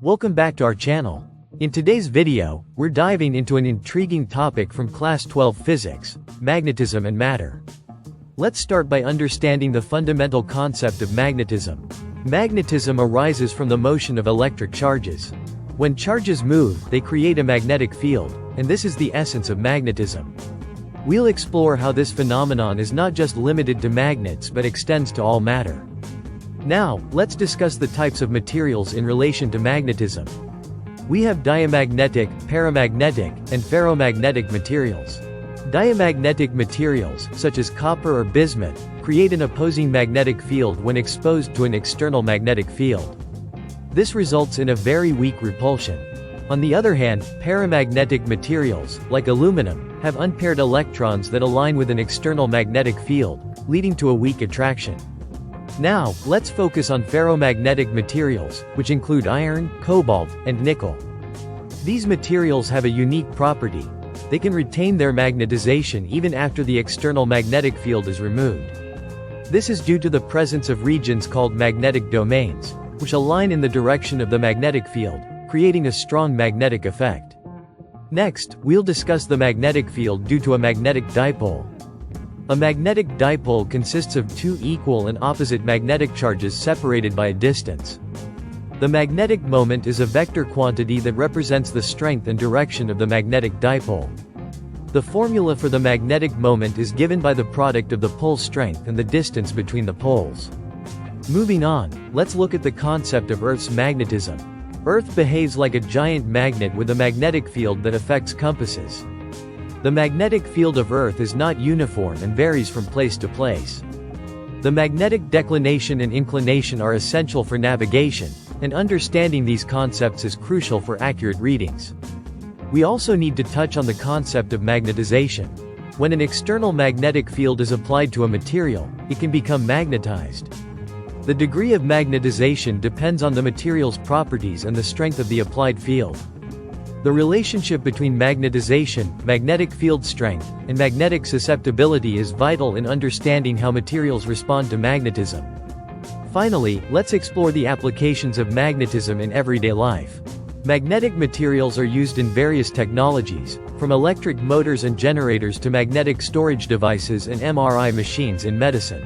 Welcome back to our channel. In today's video, we're diving into an intriguing topic from Class 12 Physics, magnetism and matter. Let's start by understanding the fundamental concept of magnetism. Magnetism arises from the motion of electric charges. When charges move, they create a magnetic field, and this is the essence of magnetism. We'll explore how this phenomenon is not just limited to magnets but extends to all matter. Now, let's discuss the types of materials in relation to magnetism. We have diamagnetic, paramagnetic, and ferromagnetic materials. Diamagnetic materials, such as copper or bismuth, create an opposing magnetic field when exposed to an external magnetic field. This results in a very weak repulsion. On the other hand, paramagnetic materials, like aluminum, have unpaired electrons that align with an external magnetic field, leading to a weak attraction. Now, let's focus on ferromagnetic materials, which include iron, cobalt, and nickel. These materials have a unique property. They can retain their magnetization even after the external magnetic field is removed. This is due to the presence of regions called magnetic domains, which align in the direction of the magnetic field, creating a strong magnetic effect. Next, we'll discuss the magnetic field due to a magnetic dipole. A magnetic dipole consists of two equal and opposite magnetic charges separated by a distance. The magnetic moment is a vector quantity that represents the strength and direction of the magnetic dipole. The formula for the magnetic moment is given by the product of the pole strength and the distance between the poles. Moving on, let's look at the concept of Earth's magnetism. Earth behaves like a giant magnet with a magnetic field that affects compasses. The magnetic field of Earth is not uniform and varies from place to place. The magnetic declination and inclination are essential for navigation, and understanding these concepts is crucial for accurate readings. We also need to touch on the concept of magnetization. When an external magnetic field is applied to a material, it can become magnetized. The degree of magnetization depends on the material's properties and the strength of the applied field. The relationship between magnetization, magnetic field strength, and magnetic susceptibility is vital in understanding how materials respond to magnetism. Finally, let's explore the applications of magnetism in everyday life. Magnetic materials are used in various technologies, from electric motors and generators to magnetic storage devices and MRI machines in medicine.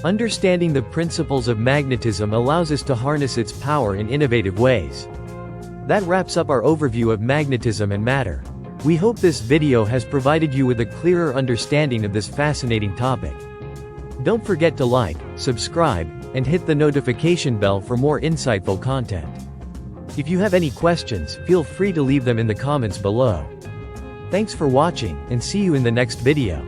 Understanding the principles of magnetism allows us to harness its power in innovative ways. That wraps up our overview of magnetism and matter. We hope this video has provided you with a clearer understanding of this fascinating topic. Don't forget to like, subscribe, and hit the notification bell for more insightful content. If you have any questions, feel free to leave them in the comments below. Thanks for watching, and see you in the next video.